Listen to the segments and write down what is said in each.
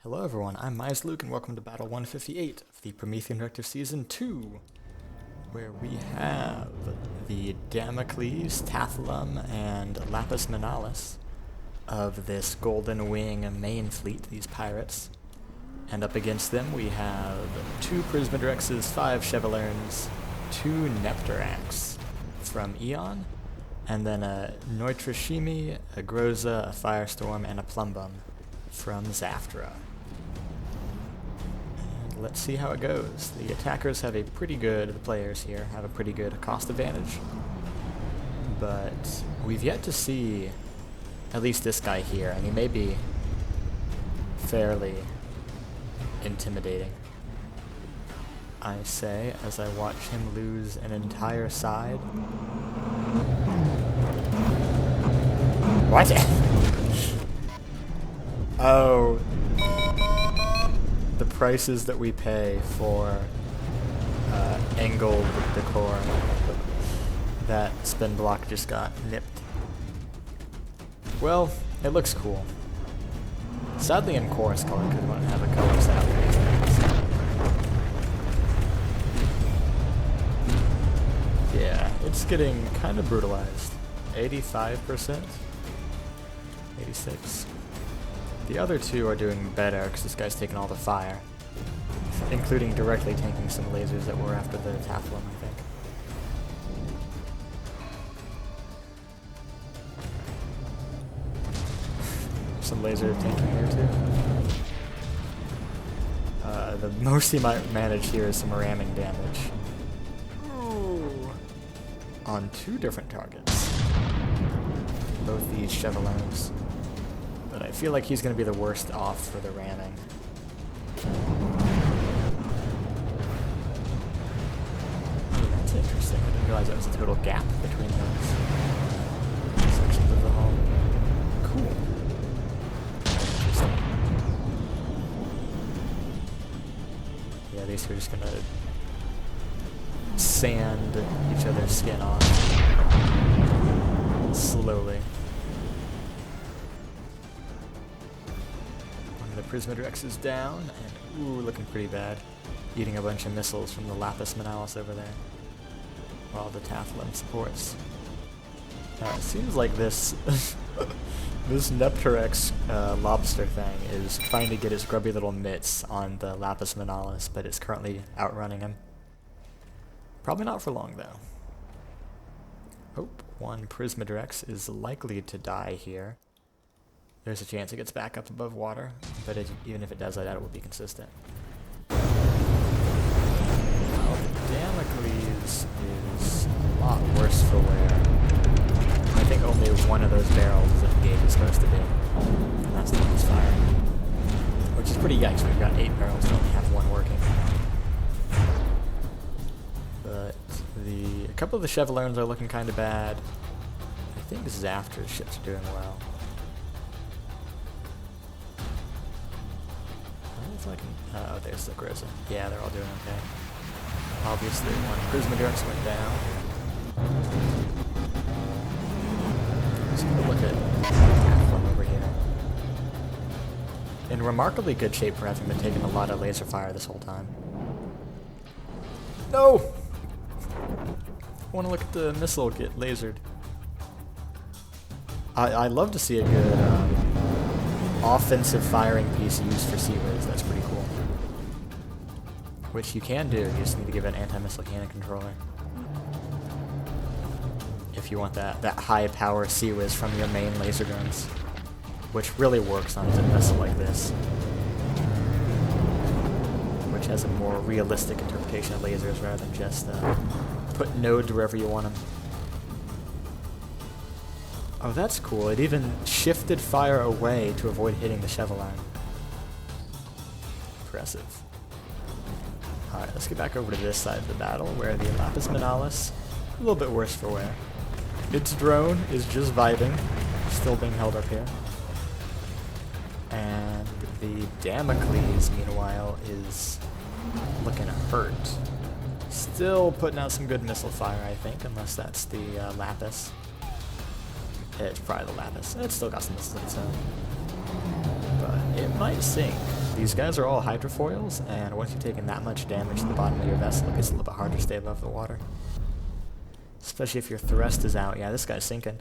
Hello everyone, I'm Luke and welcome to Battle 158 of the Promethean Directive Season 2, where we have the Damocles, Tathlum, and Lapis Manalis of this Golden Wing main fleet, these pirates. And up against them we have 2 Prismadrexes, 5 Chevalerns, 2 Nepterax from EoN, and then a Neutrashimi, a Groza, a Firestorm, and a Plumbum from Zaftra. Let's see how it goes. The attackers have a pretty good, the players here have a pretty good cost advantage, but we've yet to see at least this guy here, and he may be fairly intimidating, I say, as I watch him lose an entire side. What? Oh. The prices that we pay for angled decor. That spin block just got nipped. Well, it looks cool. Sadly in chorus color, because we don't have a color set for these things. Yeah, it's getting kind of brutalized. 85%? 86%. The other two are doing better because this guy's taking all the fire, including directly tanking some lasers that were after the Tathlum, I think. Some laser tanking here too. The most he might manage here is some ramming damage. Ooh. On 2 different targets. Both these Chevalerns. But I feel like he's going to be the worst off for the ramming. Oh, that's interesting. I didn't realize there was a total gap between those sections of the hull. Cool. Interesting. Yeah, these two are just going to sand each other's skin off. Slowly. The Prismadrex is down, and ooh, looking pretty bad. Eating a bunch of missiles from the Lapis Manalis over there, while the Tathlum supports. It seems like this this Nepterax lobster thing is trying to get its grubby little mitts on the Lapis Manalis, but it's currently outrunning him. Probably not for long, though. One Prismadrex is likely to die here. There's a chance it gets back up above water, but even if it does, I doubt it will be consistent. Well, Damocles is a lot worse for wear. I think only one of those barrels is at the gauge is supposed to be, and that's the one that's firing. Which is pretty yikes, we've got 8 barrels to only have 1 working. But a couple of the Chevalerns are looking kind of bad. I think Zaftra's ships are doing well. Oh, there's the Groza. Yeah, they're all doing okay. Obviously, one Prismadrex went down. Let's take a look at Tathlum over here. In remarkably good shape for having been taking a lot of laser fire this whole time. No! I want to look at the missile get lasered. I love to see a good offensive firing piece used for Sea-Wiz. That's pretty cool. Which you can do, you just need to give it an anti-missile cannon controller. If you want that high power Sea-Wiz from your main laser guns. Which really works on a missile like this. Which has a more realistic interpretation of lasers rather than just put nodes wherever you want them. Oh, that's cool. It even shifted fire away to avoid hitting the Chevalerns. Impressive. Alright, let's get back over to this side of the battle, where the Lapis Manalis, a little bit worse for wear. Its drone is just vibing, still being held up here. And the Damocles, meanwhile, is looking hurt. Still putting out some good missile fire, I think, unless that's the Lapis. It's probably the Lapis. It's still got some missiles of its own. But it might sink. These guys are all hydrofoils, and once you've taken that much damage to the bottom of your vessel, it gets a little bit harder to stay above the water. Especially if your thrust is out. Yeah, this guy's sinking.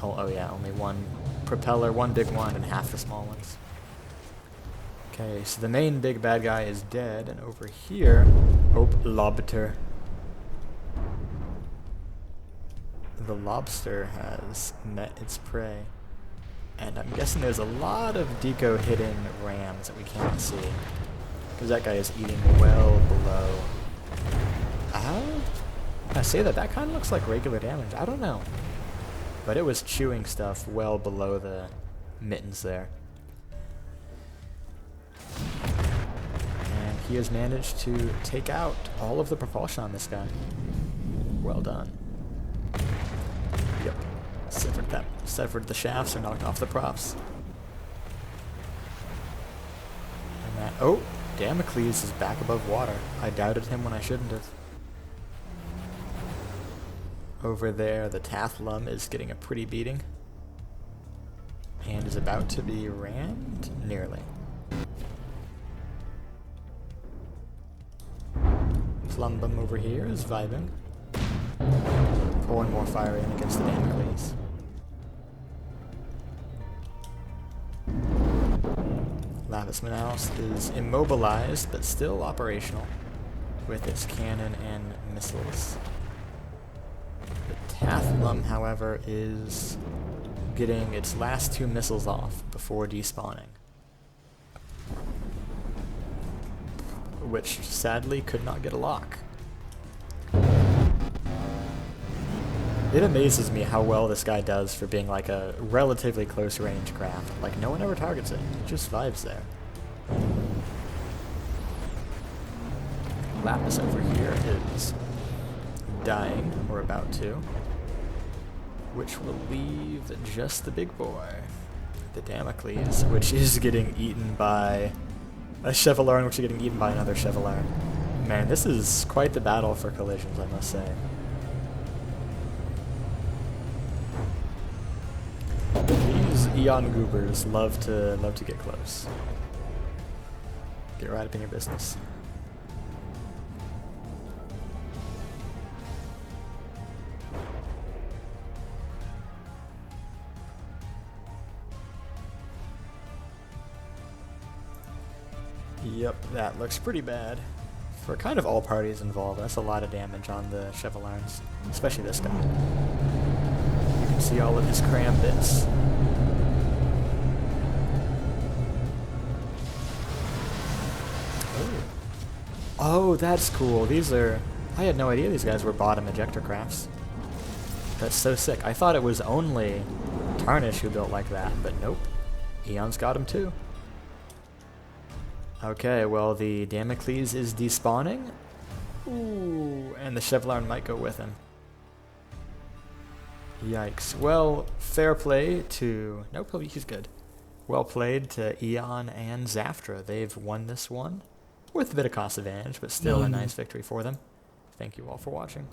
Oh yeah, only one propeller, one big one, and half the small ones. Okay, so the main big bad guy is dead, and over here, oh, lobster. The lobster has met its prey. And I'm guessing there's a lot of deco hidden rams that we can't see. Because that guy is eating well below. I say that kind of looks like regular damage. I don't know. But it was chewing stuff well below the mittens there. And he has managed to take out all of the propulsion on this guy. Well done. Yep. Severed the shafts or knocked off the props. And that, oh, Damocles is back above water. I doubted him when I shouldn't have. Over there, the Tathlum is getting a pretty beating. And is about to be rammed? Nearly. Plumbum over here is vibing. Pouring more fire in against the Damocles. Lapis Manaus is immobilized, but still operational, with its cannon and missiles. The Tathlum, however, is getting its last 2 missiles off before despawning. Which, sadly, could not get a lock. It amazes me how well this guy does for being like a relatively close range craft. Like, no one ever targets it. It just vibes there. Lapis over here is dying, or about to. Which will leave just the big boy. The Damocles, which is getting eaten by a Chevalier, which is getting eaten by another Chevalier. Man, this is quite the battle for collisions, I must say. These EoN goobers love to get close. Get right up in your business. Yep, that looks pretty bad. For kind of all parties involved, that's a lot of damage on the Chevaliers, especially this guy. You can see all of his cram bits. Oh, that's cool. These are... I had no idea these guys were bottom ejector crafts. That's so sick. I thought it was only Tarnish who built like that, but nope. EoN's got him too. Okay, well, the Damocles is despawning. Ooh, and the Chevalier might go with him. Yikes. Well, fair play to... Nope, he's good. Well played to EoN and Zaftra. They've won this one with a bit of cost advantage, but still a nice victory for them. Thank you all for watching.